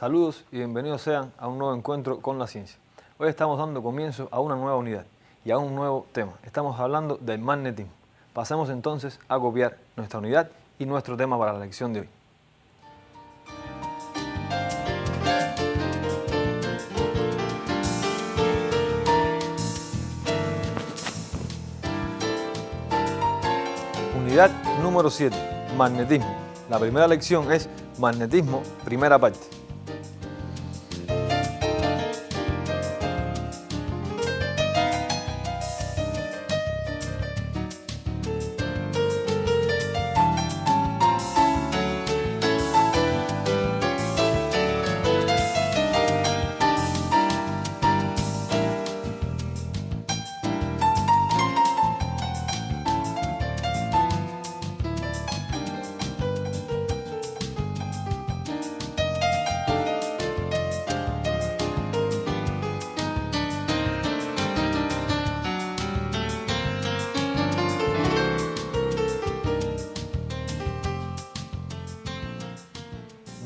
Saludos y bienvenidos sean a un nuevo encuentro con la ciencia. Hoy estamos dando comienzo a una nueva unidad y a un nuevo tema. Estamos hablando del magnetismo. Pasemos entonces a copiar nuestra unidad y nuestro tema para la lección de hoy. Unidad número 7, magnetismo. La primera lección es magnetismo, primera parte.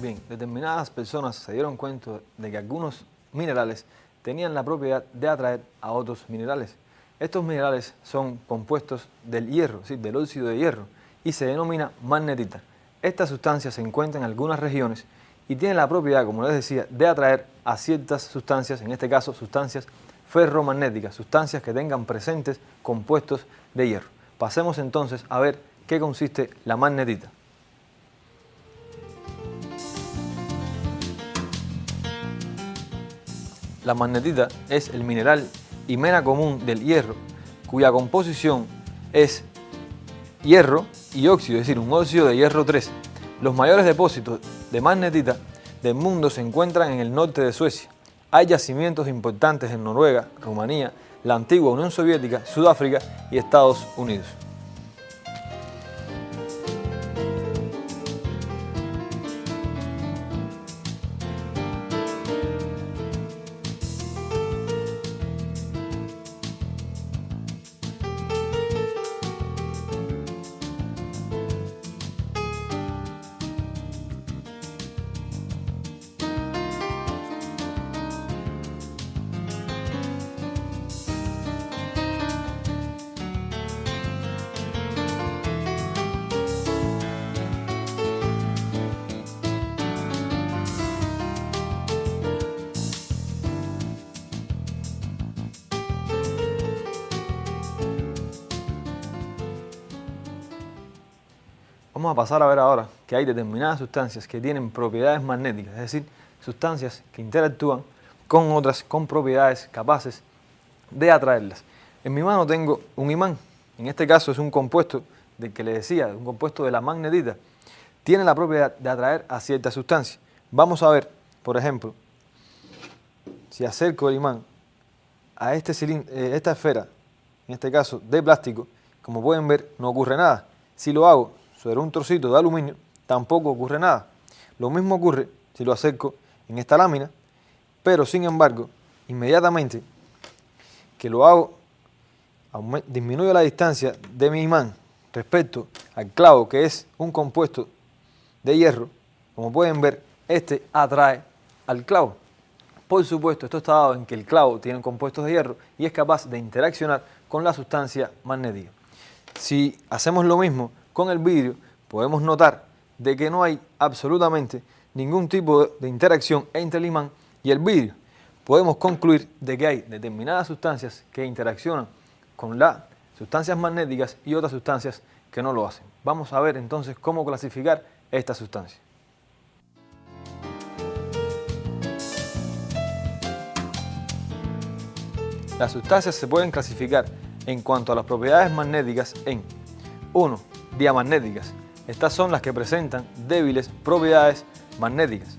Bien, determinadas personas se dieron cuenta de que algunos minerales tenían la propiedad de atraer a otros minerales. Estos minerales son compuestos del hierro, ¿sí?, del óxido de hierro, y se denomina magnetita. Esta sustancia se encuentra en algunas regiones y tiene la propiedad, como les decía, de atraer a ciertas sustancias, en este caso sustancias ferromagnéticas, sustancias que tengan presentes compuestos de hierro. Pasemos entonces a ver qué consiste la magnetita. La magnetita es el mineral y mena común del hierro, cuya composición es hierro y óxido, es decir, un óxido de hierro 3. Los mayores depósitos de magnetita del mundo se encuentran en el norte de Suecia. Hay yacimientos importantes en Noruega, Rumanía, la antigua Unión Soviética, Sudáfrica y Estados Unidos. Vamos a pasar a ver ahora que hay determinadas sustancias que tienen propiedades magnéticas, es decir, sustancias que interactúan con otras con propiedades capaces de atraerlas. En mi mano tengo un imán, en este caso es un compuesto del que les decía, un compuesto de la magnetita, tiene la propiedad de atraer a ciertas sustancias. Vamos a ver, por ejemplo, si acerco el imán a esta esfera, en este caso de plástico, como pueden ver no ocurre nada. Si lo hago sobre un trocito de aluminio, tampoco ocurre nada. Lo mismo ocurre si lo acerco en esta lámina, pero sin embargo, inmediatamente que lo hago, disminuyo la distancia de mi imán respecto al clavo, que es un compuesto de hierro. Como pueden ver, este atrae al clavo. Por supuesto, esto está dado en que el clavo tiene compuestos de hierro y es capaz de interaccionar con la sustancia magnética. Si hacemos lo mismo con el vidrio, podemos notar de que no hay absolutamente ningún tipo de interacción entre el imán y el vidrio. Podemos concluir de que hay determinadas sustancias que interaccionan con las sustancias magnéticas y otras sustancias que no lo hacen. Vamos a ver entonces cómo clasificar estas sustancias. Las sustancias se pueden clasificar en cuanto a las propiedades magnéticas en 1. Diamagnéticas. Estas son las que presentan débiles propiedades magnéticas.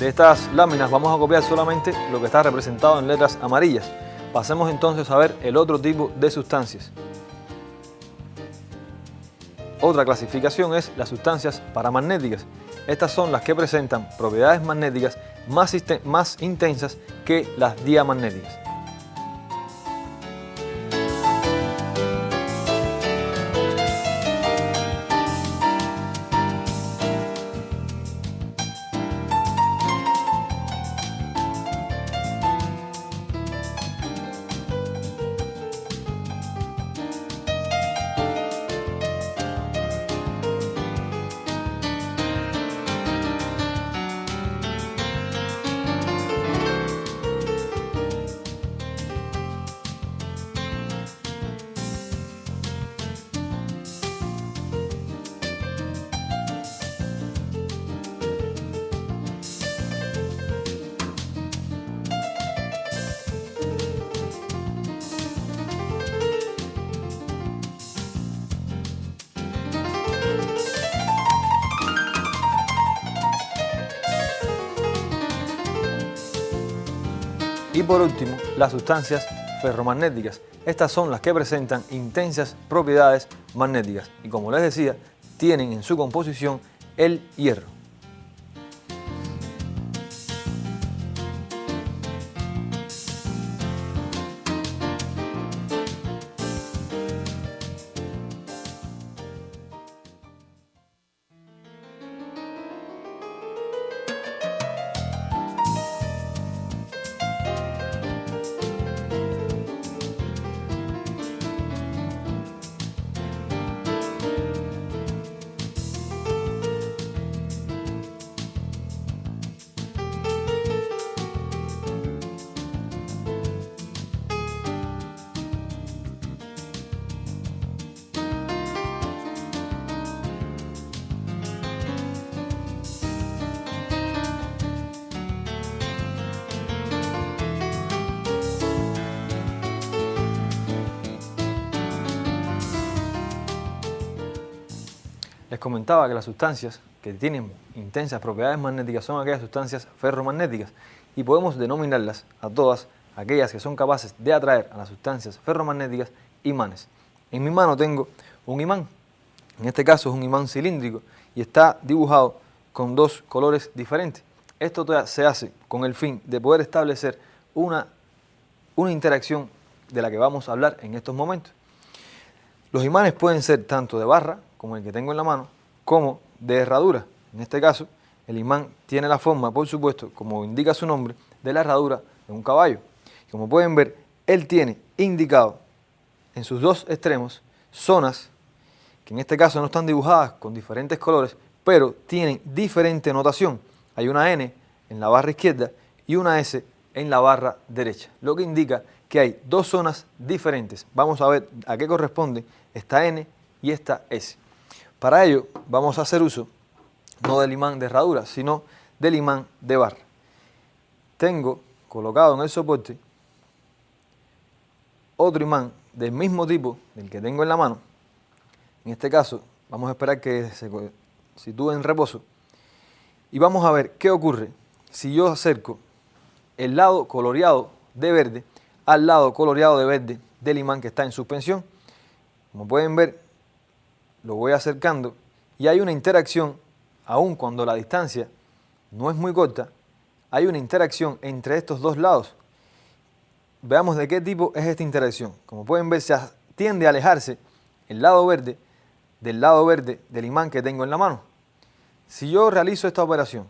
De estas láminas vamos a copiar solamente lo que está representado en letras amarillas. Pasemos entonces a ver el otro tipo de sustancias. Otra clasificación es las sustancias paramagnéticas. Estas son las que presentan propiedades magnéticas más intensas que las diamagnéticas. Y por último, las sustancias ferromagnéticas. Estas son las que presentan intensas propiedades magnéticas y, como les decía, tienen en su composición el hierro. Les comentaba que las sustancias que tienen intensas propiedades magnéticas son aquellas sustancias ferromagnéticas y podemos denominarlas a todas aquellas que son capaces de atraer a las sustancias ferromagnéticas imanes. En mi mano tengo un imán, en este caso es un imán cilíndrico y está dibujado con dos colores diferentes. Esto se hace con el fin de poder establecer una interacción de la que vamos a hablar en estos momentos. Los imanes pueden ser tanto de barra, como el que tengo en la mano, como de herradura. En este caso, el imán tiene la forma, por supuesto, como indica su nombre, de la herradura de un caballo. Como pueden ver, él tiene indicado en sus dos extremos zonas que en este caso no están dibujadas con diferentes colores, pero tienen diferente notación. Hay una N en la barra izquierda y una S en la barra derecha, lo que indica que hay dos zonas diferentes. Vamos a ver a qué corresponde esta N y esta S. Para ello vamos a hacer uso no del imán de herradura, sino del imán de barra. Tengo colocado en el soporte otro imán del mismo tipo del que tengo en la mano. En este caso vamos a esperar que se sitúe en reposo y vamos a ver qué ocurre si yo acerco el lado coloreado de verde al lado coloreado de verde del imán que está en suspensión. Como pueden ver, lo voy acercando y hay una interacción, aun cuando la distancia no es muy corta, hay una interacción entre estos dos lados. Veamos de qué tipo es esta interacción. Como pueden ver, se tiende a alejarse el lado verde del lado verde del imán que tengo en la mano. Si yo realizo esta operación,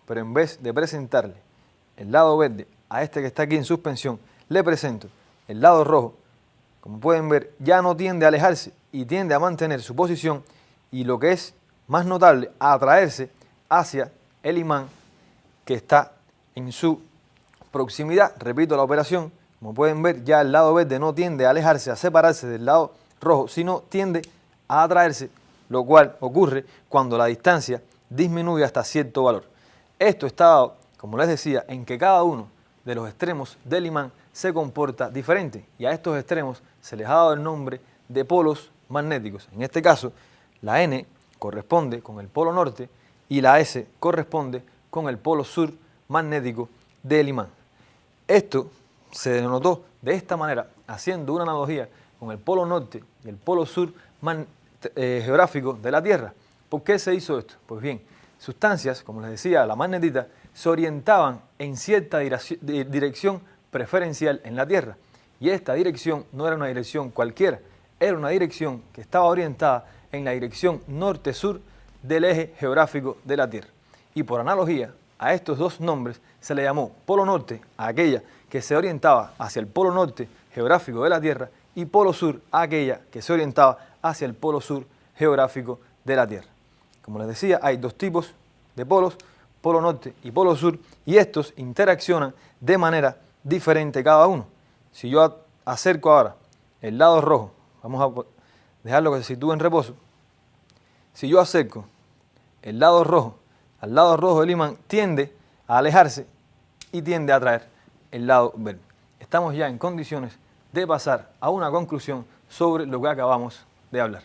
pero en vez de presentarle el lado verde a este que está aquí en suspensión, le presento el lado rojo, como pueden ver, ya no tiende a alejarse y tiende a mantener su posición y, lo que es más notable, a atraerse hacia el imán que está en su proximidad. Repito la operación, como pueden ver, ya el lado verde no tiende a alejarse, a separarse del lado rojo, sino tiende a atraerse, lo cual ocurre cuando la distancia disminuye hasta cierto valor. Esto está dado, como les decía, en que cada uno de los extremos del imán se comporta diferente y a estos extremos se les ha dado el nombre de polos magnéticos. En este caso, la N corresponde con el polo norte y la S corresponde con el polo sur magnético del imán. Esto se denotó de esta manera, haciendo una analogía con el polo norte y el polo sur geográfico de la Tierra. ¿Por qué se hizo esto? Pues bien, sustancias, como les decía, la magnetita, se orientaban en cierta dirección preferencial en la Tierra. Y esta dirección no era una dirección cualquiera, era una dirección que estaba orientada en la dirección norte-sur del eje geográfico de la Tierra. Y por analogía, a estos dos nombres se le llamó polo norte a aquella que se orientaba hacia el polo norte geográfico de la Tierra y polo sur a aquella que se orientaba hacia el polo sur geográfico de la Tierra. Como les decía, hay dos tipos de polos, polo norte y polo sur, y estos interaccionan de manera diferente cada uno. Si yo acerco ahora el lado rojo, vamos a dejarlo que se sitúe en reposo. Si yo acerco el lado rojo al lado rojo del imán, tiende a alejarse y tiende a atraer el lado verde. Estamos ya en condiciones de pasar a una conclusión sobre lo que acabamos de hablar.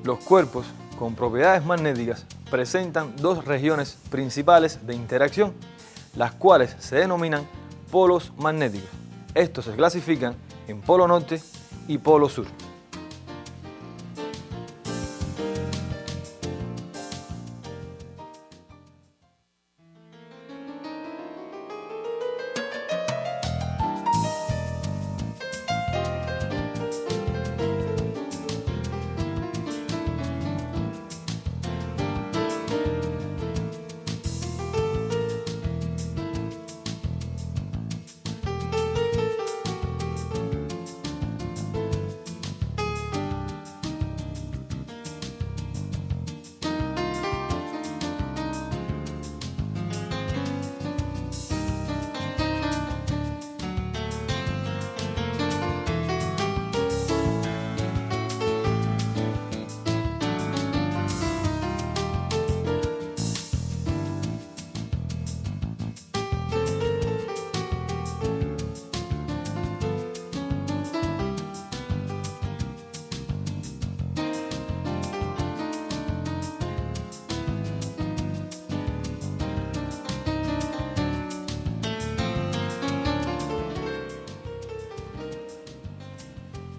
Los cuerpos con propiedades magnéticas presentan dos regiones principales de interacción, las cuales se denominan polos magnéticos. Estos se clasifican en polo norte y polo sur.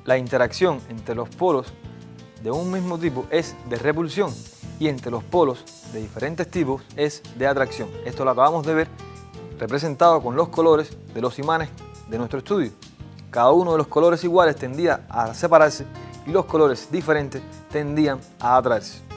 La interacción entre los polos de un mismo tipo es de repulsión y entre los polos de diferentes tipos es de atracción. Esto lo acabamos de ver representado con los colores de los imanes de nuestro estudio. Cada uno de los colores iguales tendía a separarse y los colores diferentes tendían a atraerse.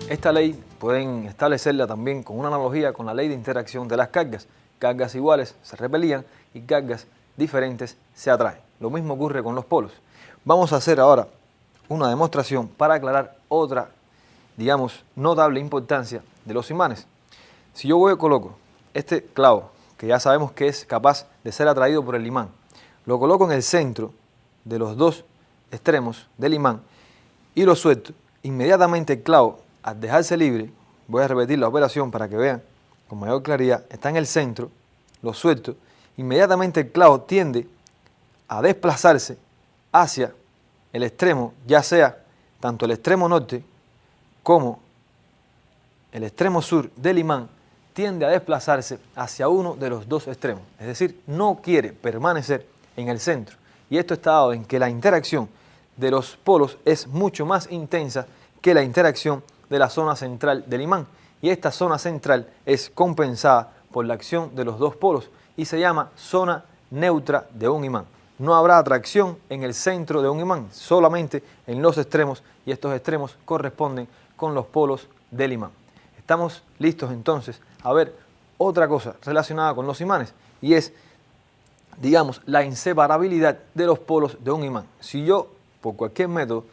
Esta ley pueden establecerla también con una analogía con la ley de interacción de las cargas. Cargas iguales se repelían y cargas diferentes se atraen. Lo mismo ocurre con los polos. Vamos a hacer ahora una demostración para aclarar otra, digamos, notable importancia de los imanes. Si yo voy y coloco este clavo, que ya sabemos que es capaz de ser atraído por el imán, lo coloco en el centro de los dos extremos del imán y lo suelto, inmediatamente el clavo, al dejarse libre, voy a repetir la operación para que vean con mayor claridad, está en el centro, lo suelto, inmediatamente el clavo tiende a desplazarse hacia el extremo, ya sea tanto el extremo norte como el extremo sur del imán, tiende a desplazarse hacia uno de los dos extremos, es decir, no quiere permanecer en el centro. Y esto está dado en que la interacción de los polos es mucho más intensa que la interacción de la zona central del imán. y esta zona central es compensada por la acción de los dos polos y se llama zona neutra de un imán. No habrá atracción en el centro de un imán, solamente en los extremos, y estos extremos corresponden con los polos del imán. Estamos listos entonces a ver otra cosa relacionada con los imanes, y es, digamos, la inseparabilidad de los polos de un imán. Si yo, por cualquier método,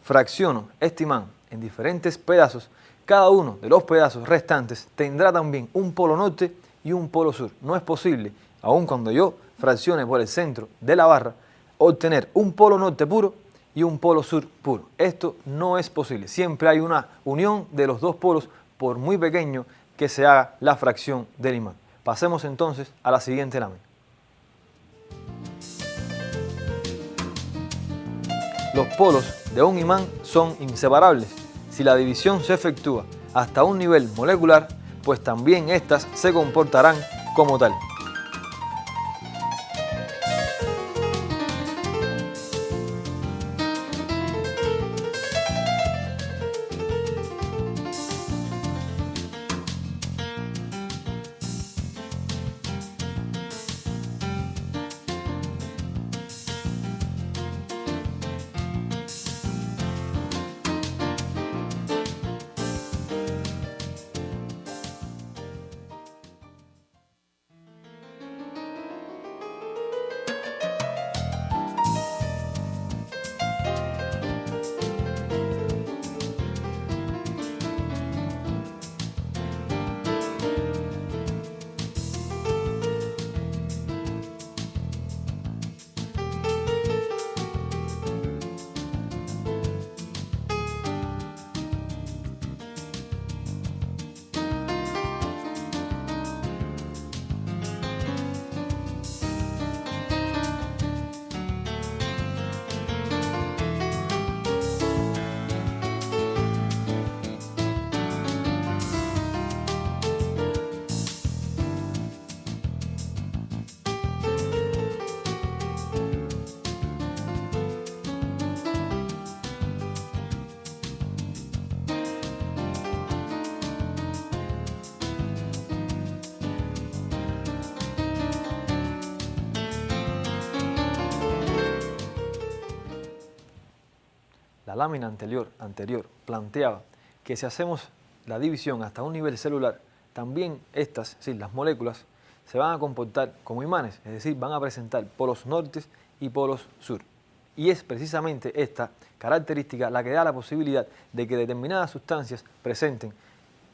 fracciono este imán en diferentes pedazos, cada uno de los pedazos restantes tendrá también un polo norte y un polo sur. No es posible, aun cuando yo fraccione por el centro de la barra, obtener un polo norte puro y un polo sur puro. Esto no es posible. Siempre hay una unión de los dos polos, por muy pequeño que se haga la fracción del imán. Pasemos entonces a la siguiente lámina. Los polos de un imán son inseparables. Si la división se efectúa hasta un nivel molecular, pues también éstas se comportarán como tal. La lámina anterior planteaba que si hacemos la división hasta un nivel celular, también estas, sí, las moléculas, se van a comportar como imanes, es decir, van a presentar polos norte y polos sur. Y es precisamente esta característica la que da la posibilidad de que determinadas sustancias presenten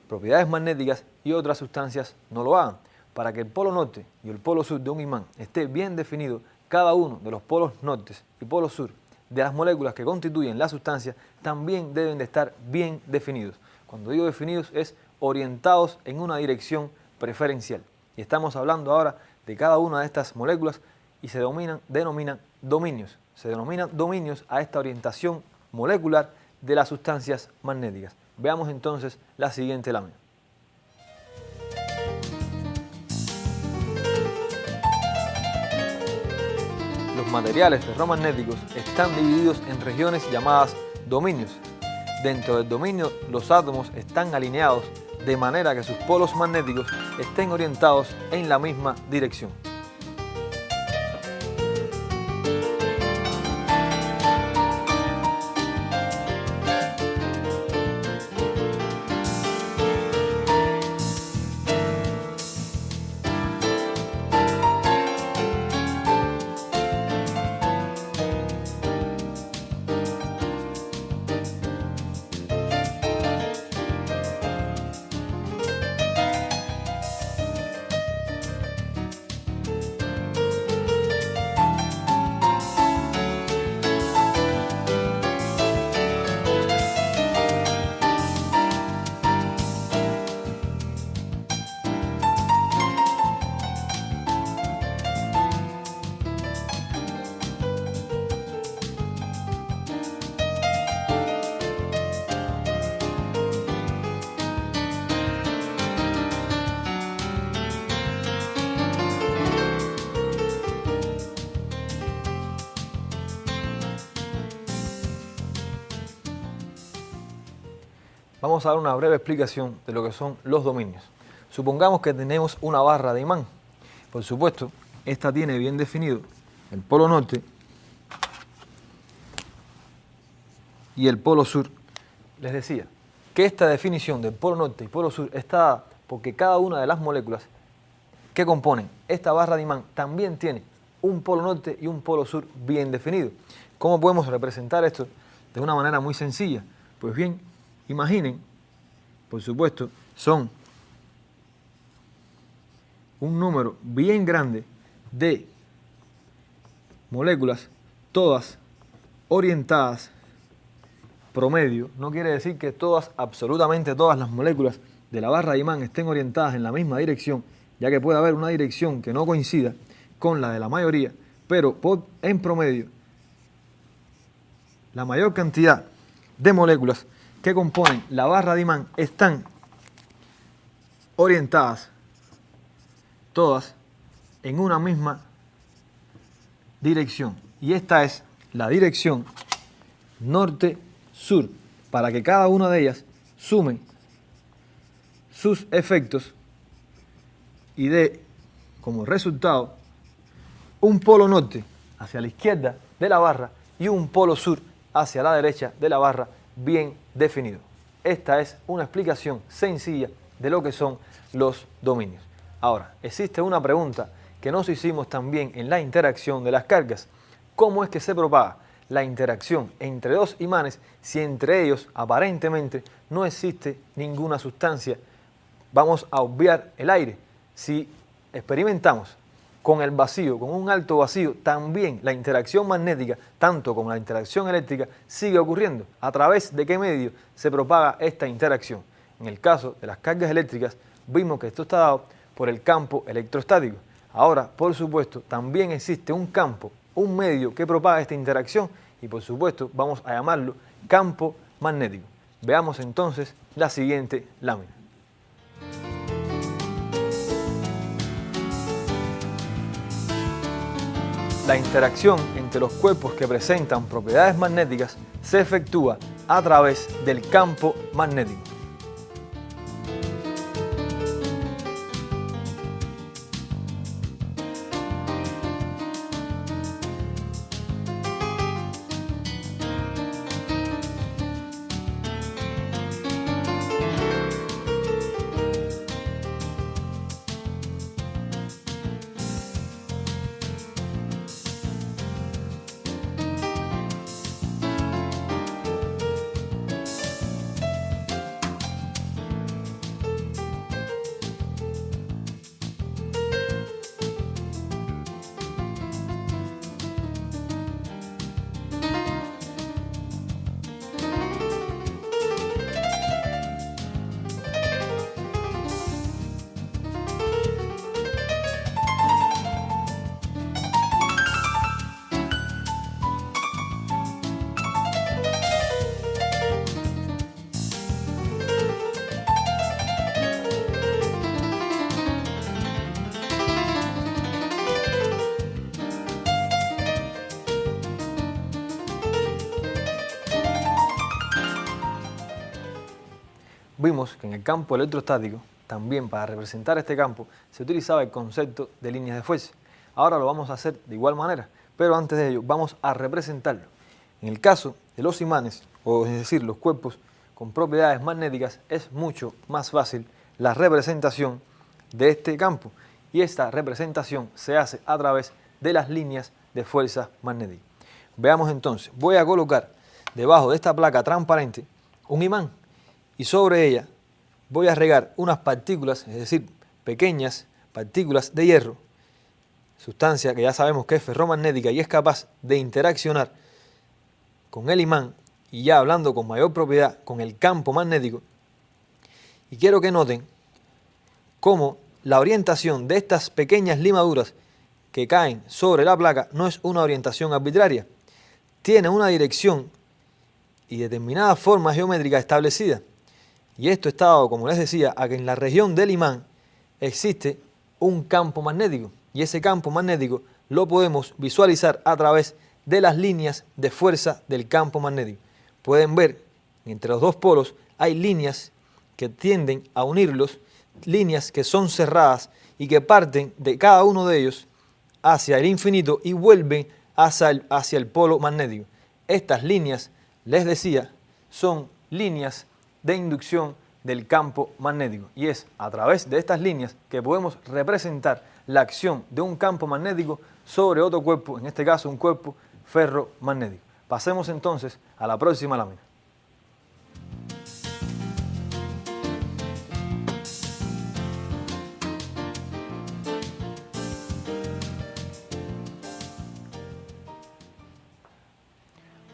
propiedades magnéticas y otras sustancias no lo hagan. Para que el polo norte y el polo sur de un imán esté bien definido, cada uno de los polos norte y polo sur de las moléculas que constituyen la sustancia también deben de estar bien definidos. Cuando digo definidos es orientados en una dirección preferencial. Y estamos hablando ahora de cada una de estas moléculas y se denominan dominios. Se denominan dominios a esta orientación molecular de las sustancias magnéticas. Veamos entonces la siguiente lámina. Los materiales ferromagnéticos están divididos en regiones llamadas dominios. Dentro del dominio, los átomos están alineados de manera que sus polos magnéticos estén orientados en la misma dirección. vamos a dar una breve explicación de lo que son los dominios. Supongamos que tenemos una barra de imán. Por supuesto, esta tiene bien definido el polo norte y el polo sur. Les decía que esta definición del polo norte y polo sur está dada porque cada una de las moléculas que componen esta barra de imán también tiene un polo norte y un polo sur bien definido. ¿Cómo podemos representar esto de una manera muy sencilla? Pues bien, imaginen, por supuesto, son un número bien grande de moléculas, todas orientadas promedio. No quiere decir que todas, absolutamente todas las moléculas de la barra de imán estén orientadas en la misma dirección, ya que puede haber una dirección que no coincida con la de la mayoría, pero en promedio, la mayor cantidad de moléculas que componen la barra de imán están orientadas todas en una misma dirección. Y esta es la dirección norte-sur, para que cada una de ellas sume sus efectos y dé como resultado un polo norte hacia la izquierda de la barra y un polo sur hacia la derecha de la barra bien definido. Esta es una explicación sencilla de lo que son los dominios. Ahora, existe una pregunta que nos hicimos también en la interacción de las cargas. ¿Cómo es que se propaga la interacción entre dos imanes si entre ellos aparentemente no existe ninguna sustancia? Vamos a obviar el aire. Si experimentamos con el vacío, con un alto vacío, también la interacción magnética, tanto como la interacción eléctrica, sigue ocurriendo. ¿A través de qué medio se propaga esta interacción? En el caso de las cargas eléctricas, vimos que esto está dado por el campo electrostático. Ahora, por supuesto, también existe un campo, un medio que propaga esta interacción y, por supuesto, vamos a llamarlo campo magnético. Veamos entonces la siguiente lámina. La interacción entre los cuerpos que presentan propiedades magnéticas se efectúa a través del campo magnético. Vimos que en el campo electrostático, también para representar este campo, se utilizaba el concepto de líneas de fuerza. Ahora lo vamos a hacer de igual manera, pero antes de ello vamos a representarlo. En el caso de los imanes, o es decir, los cuerpos con propiedades magnéticas, es mucho más fácil la representación de este campo. Y esta representación se hace a través de las líneas de fuerza magnética. Veamos entonces, voy a colocar debajo de esta placa transparente un imán. Y sobre ella voy a regar unas partículas, es decir, pequeñas partículas de hierro, sustancia que ya sabemos que es ferromagnética y es capaz de interaccionar con el imán y ya hablando con mayor propiedad con el campo magnético. Y quiero que noten cómo la orientación de estas pequeñas limaduras que caen sobre la placa no es una orientación arbitraria, tiene una dirección y determinada forma geométrica establecida. Y esto está dado, como les decía, a que en la región del imán existe un campo magnético. Y ese campo magnético lo podemos visualizar a través de las líneas de fuerza del campo magnético. Pueden ver entre los dos polos hay líneas que tienden a unirlos, líneas que son cerradas y que parten de cada uno de ellos hacia el infinito y vuelven hacia el polo magnético. Estas líneas, les decía, son líneas de inducción del campo magnético y es a través de estas líneas que podemos representar la acción de un campo magnético sobre otro cuerpo, en este caso un cuerpo ferromagnético. Pasemos entonces a la próxima lámina.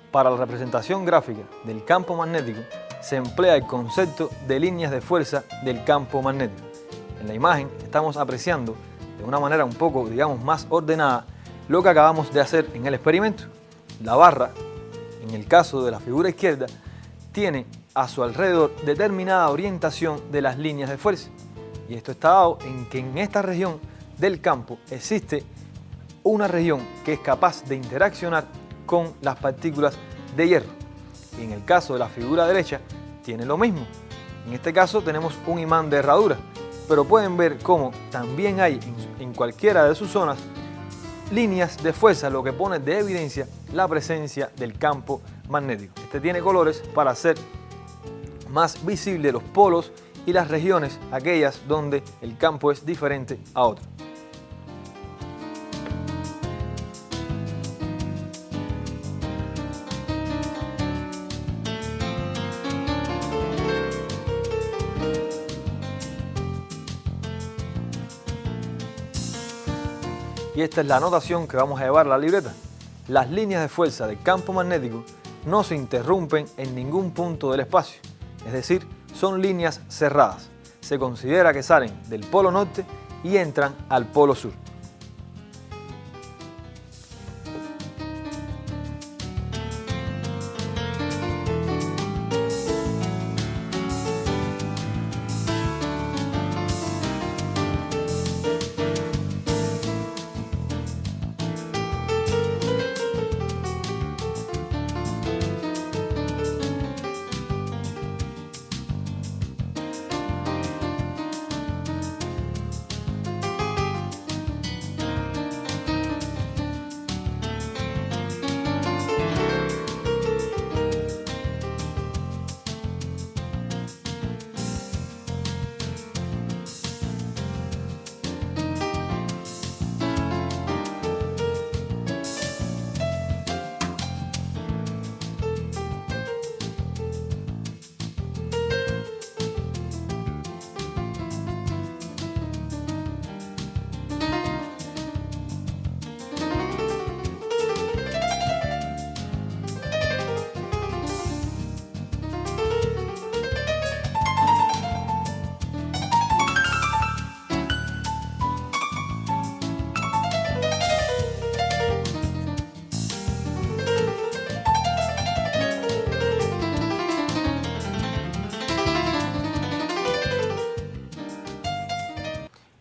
Para la representación gráfica del campo magnético se emplea el concepto de líneas de fuerza del campo magnético. En la imagen estamos apreciando de una manera un poco, digamos, más ordenada lo que acabamos de hacer en el experimento. La barra, en el caso de la figura izquierda, tiene a su alrededor determinada orientación de las líneas de fuerza. Y esto está dado en que en esta región del campo existe una región que es capaz de interaccionar con las partículas de hierro. Y en el caso de la figura derecha tiene lo mismo. En este caso tenemos un imán de herradura, pero pueden ver cómo también hay en cualquiera de sus zonas líneas de fuerza, lo que pone de evidencia la presencia del campo magnético. Este tiene colores para hacer más visible los polos y las regiones, aquellas donde el campo es diferente a otro. Y esta es la anotación que vamos a llevar a la libreta. Las líneas de fuerza del campo magnético no se interrumpen en ningún punto del espacio, es decir, son líneas cerradas. Se considera que salen del polo norte y entran al polo sur.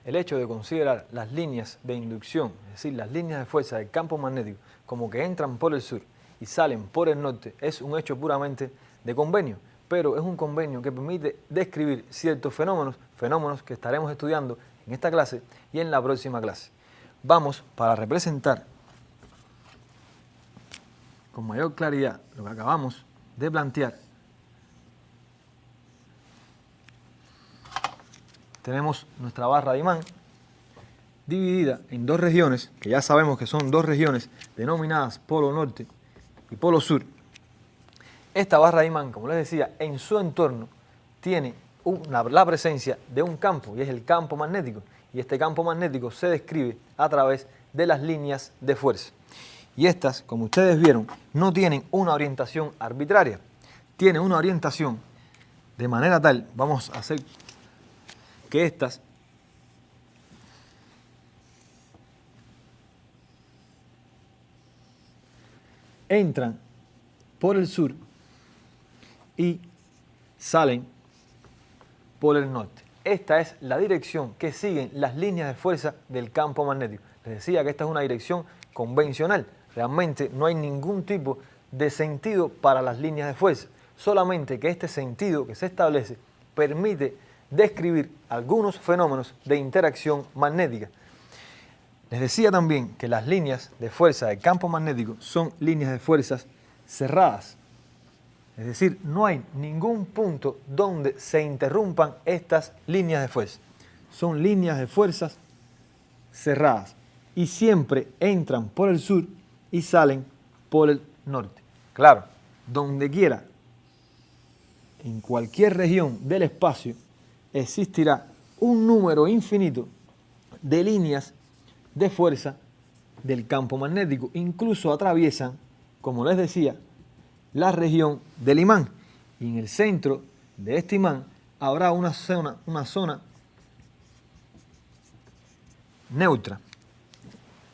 El hecho de considerar las líneas de inducción, es decir, las líneas de fuerza del campo magnético, como que entran por el sur y salen por el norte, es un hecho puramente de convenio, pero es un convenio que permite describir ciertos fenómenos que estaremos estudiando en esta clase y en la próxima clase. Vamos, para representar con mayor claridad lo que acabamos de plantear, tenemos nuestra barra de imán dividida en dos regiones, que ya sabemos que son dos regiones denominadas polo norte y polo sur. Esta barra de imán, como les decía, en su entorno tiene la presencia de un campo, y es el campo magnético, y este campo magnético se describe a través de las líneas de fuerza. Y estas, como ustedes vieron, no tienen una orientación arbitraria, tienen una orientación de manera tal, vamos a hacer que estas entran por el sur y salen por el norte. Esta es la dirección que siguen las líneas de fuerza del campo magnético. Les decía que esta es una dirección convencional. Realmente no hay ningún tipo de sentido para las líneas de fuerza, solamente que este sentido que se establece permite describir algunos fenómenos de interacción magnética. Les decía también que las líneas de fuerza del campo magnético son líneas de fuerzas cerradas. Es decir, no hay ningún punto donde se interrumpan estas líneas de fuerza. Son líneas de fuerzas cerradas y siempre entran por el sur y salen por el norte. Claro, donde quiera, en cualquier región del espacio, existirá un número infinito de líneas de fuerza del campo magnético. Incluso atraviesan, como les decía, la región del imán. Y en el centro de este imán habrá una zona neutra.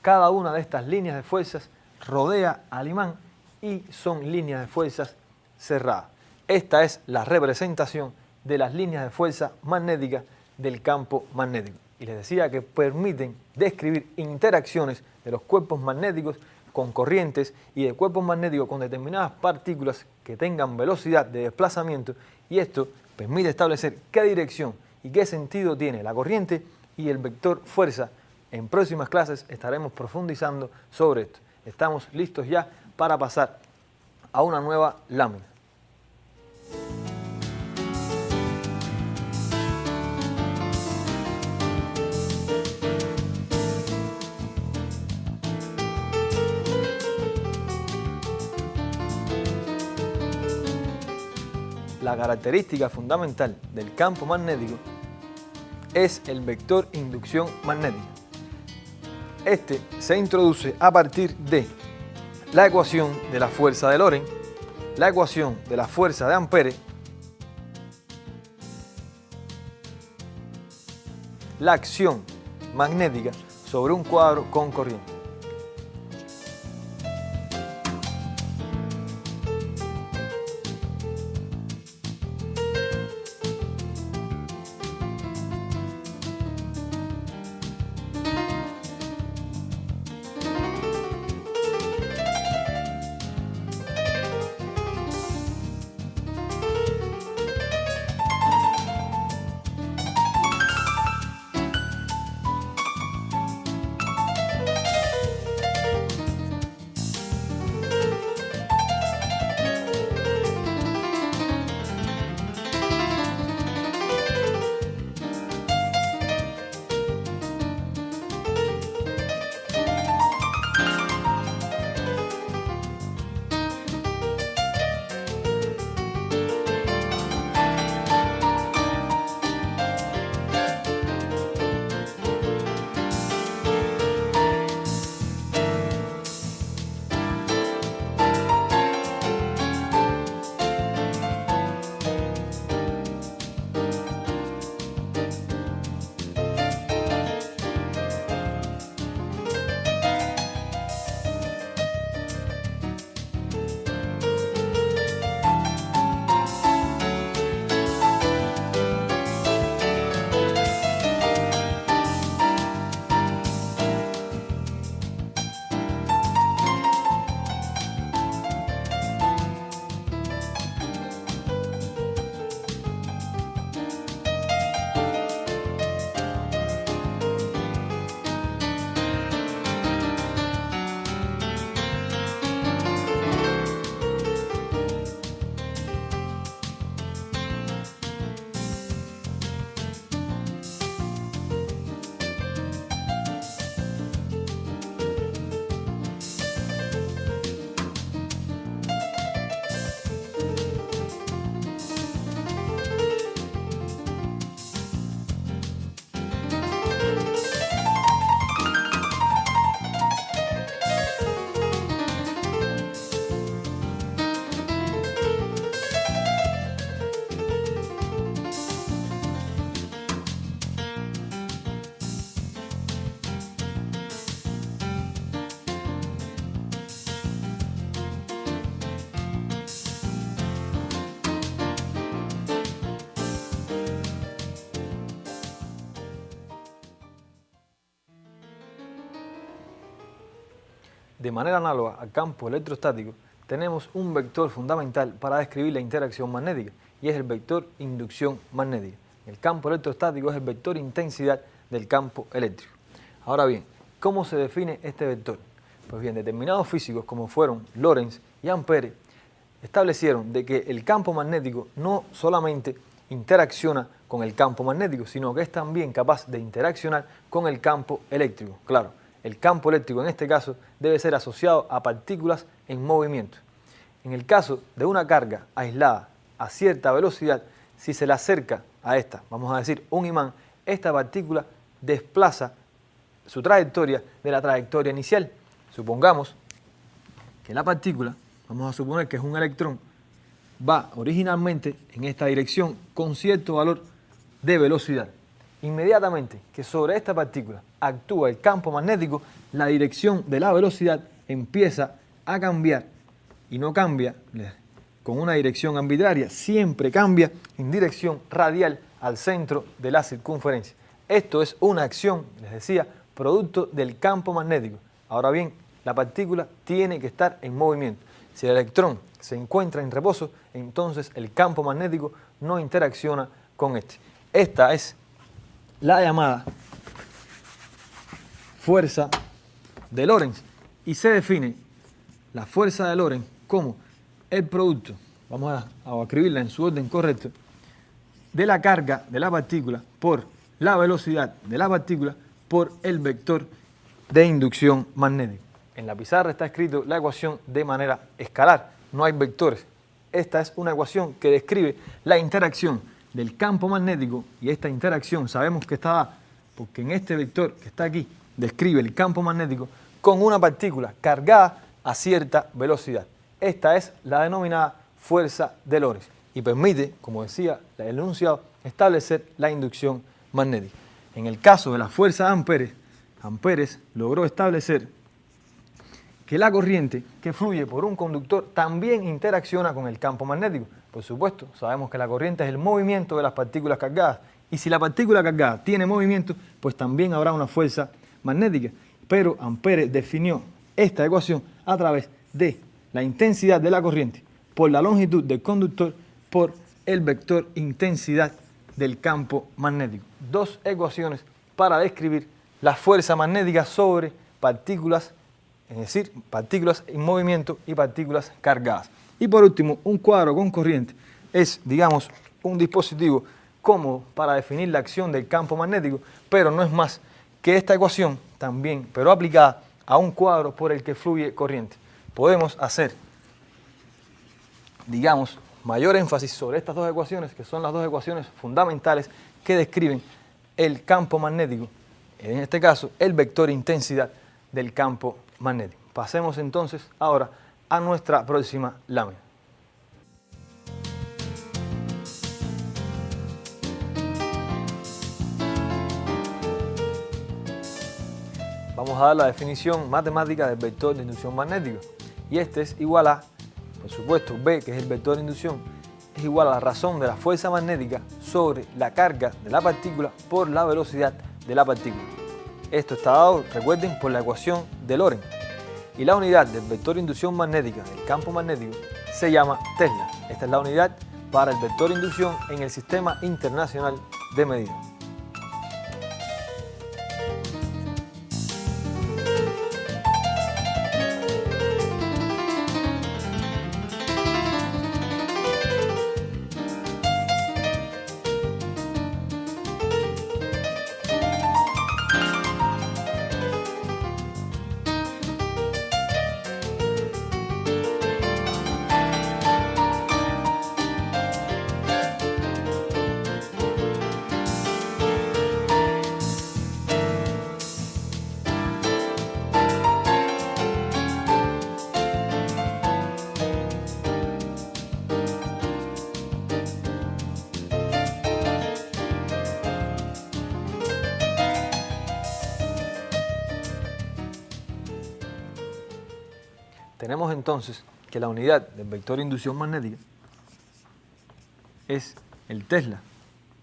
Cada una de estas líneas de fuerzas rodea al imán y son líneas de fuerzas cerradas. Esta es la representación de las líneas de fuerza magnética del campo magnético. Y les decía que permiten describir interacciones de los cuerpos magnéticos con corrientes y de cuerpos magnéticos con determinadas partículas que tengan velocidad de desplazamiento, y esto permite establecer qué dirección y qué sentido tiene la corriente y el vector fuerza. En próximas clases estaremos profundizando sobre esto. Estamos listos ya para pasar a una nueva lámina. La característica fundamental del campo magnético es el vector inducción magnética. Este se introduce a partir de la ecuación de la fuerza de Lorentz, la ecuación de la fuerza de Ampere, la acción magnética sobre un cuadro con corriente. De manera análoga al campo electrostático, tenemos un vector fundamental para describir la interacción magnética y es el vector inducción magnética. El campo electrostático es el vector intensidad del campo eléctrico. Ahora bien, ¿cómo se define este vector? Pues bien, determinados físicos como fueron Lorentz y Ampère establecieron de que el campo magnético no solamente interacciona con el campo magnético, sino que es también capaz de interaccionar con el campo eléctrico. Claro, el campo eléctrico en este caso debe ser asociado a partículas en movimiento. En el caso de una carga aislada a cierta velocidad, si se le acerca a esta, vamos a decir un imán, esta partícula desplaza su trayectoria de la trayectoria inicial. Supongamos que la partícula, vamos a suponer que es un electrón, va originalmente en esta dirección con cierto valor de velocidad. Inmediatamente que sobre esta partícula actúa el campo magnético, la dirección de la velocidad empieza a cambiar y no cambia con una dirección arbitraria, siempre cambia en dirección radial al centro de la circunferencia. Esto es una acción, les decía, producto del campo magnético. Ahora bien, la partícula tiene que estar en movimiento. Si el electrón se encuentra en reposo, entonces el campo magnético no interacciona con este. Esta es la llamada fuerza de Lorentz y se define la fuerza de Lorentz como el producto, vamos a escribirla en su orden correcto, de la carga de la partícula por la velocidad de la partícula por el vector de inducción magnética. En la pizarra está escrito la ecuación de manera escalar, no hay vectores. Esta es una ecuación que describe la interacción del campo magnético y esta interacción sabemos que está dada porque en este vector que está aquí describe el campo magnético con una partícula cargada a cierta velocidad. Esta es la denominada fuerza de Lorentz y permite, como decía el enunciado, establecer la inducción magnética. En el caso de la fuerza de Ampère, Ampère logró establecer que la corriente que fluye por un conductor también interacciona con el campo magnético. Por supuesto, sabemos que la corriente es el movimiento de las partículas cargadas y si la partícula cargada tiene movimiento, pues también habrá una fuerza magnética. Pero Ampère definió esta ecuación a través de la intensidad de la corriente por la longitud del conductor por el vector intensidad del campo magnético. Dos ecuaciones para describir la fuerza magnética sobre partículas, es decir, partículas en movimiento y partículas cargadas. Y por último, un cuadro con corriente es, digamos, un dispositivo cómodo para definir la acción del campo magnético, pero no es más que esta ecuación también, pero aplicada a un cuadro por el que fluye corriente. Podemos hacer, digamos, mayor énfasis sobre estas dos ecuaciones, que son las dos ecuaciones fundamentales que describen el campo magnético, en este caso, el vector intensidad del campo magnético. Pasemos entonces ahora a nuestra próxima lámina. Vamos a dar la definición matemática del vector de inducción magnético. Y este es igual a, por supuesto, B, que es el vector de inducción, es igual a la razón de la fuerza magnética sobre la carga de la partícula por la velocidad de la partícula. Esto está dado, recuerden, por la ecuación de Lorentz. Y la unidad del vector de inducción magnética del campo magnético se llama Tesla. Esta es la unidad para el vector de inducción en el Sistema Internacional de Medidas. Tenemos entonces que la unidad del vector de inducción magnética es el Tesla.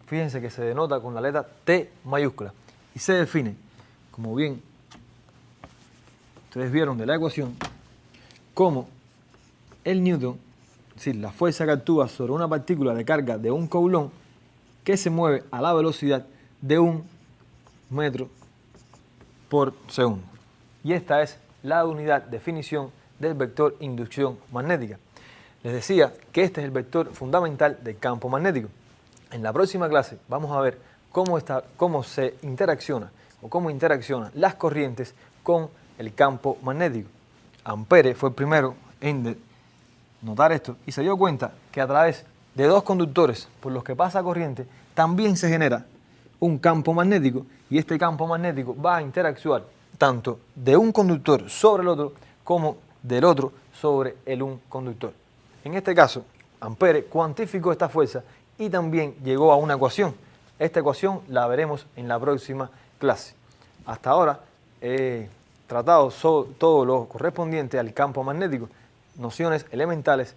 Fíjense que se denota con la letra T mayúscula y se define, como bien ustedes vieron de la ecuación, como el newton, es decir, la fuerza que actúa sobre una partícula de carga de un coulomb que se mueve a la velocidad de 1 metro por segundo. Y esta es la unidad de definición del vector inducción magnética. Les decía que este es el vector fundamental del campo magnético. En la próxima clase vamos a ver cómo se interacciona o cómo interaccionan las corrientes con el campo magnético. Ampere fue el primero en notar esto y se dio cuenta que a través de dos conductores por los que pasa corriente también se genera un campo magnético, y este campo magnético va a interactuar tanto de un conductor sobre el otro como del otro sobre el un conductor. En este caso, Ampere cuantificó esta fuerza y también llegó a una ecuación. Esta ecuación la veremos en la próxima clase. Hasta ahora he tratado todo lo correspondiente al campo magnético, nociones elementales.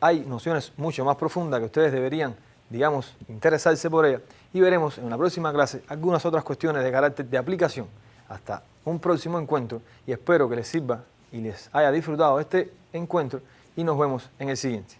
Hay nociones mucho más profundas que ustedes deberían, digamos, interesarse por ellas, y veremos en la próxima clase algunas otras cuestiones de carácter de aplicación. Hasta un próximo encuentro y espero que les sirva y les haya disfrutado este encuentro y nos vemos en el siguiente.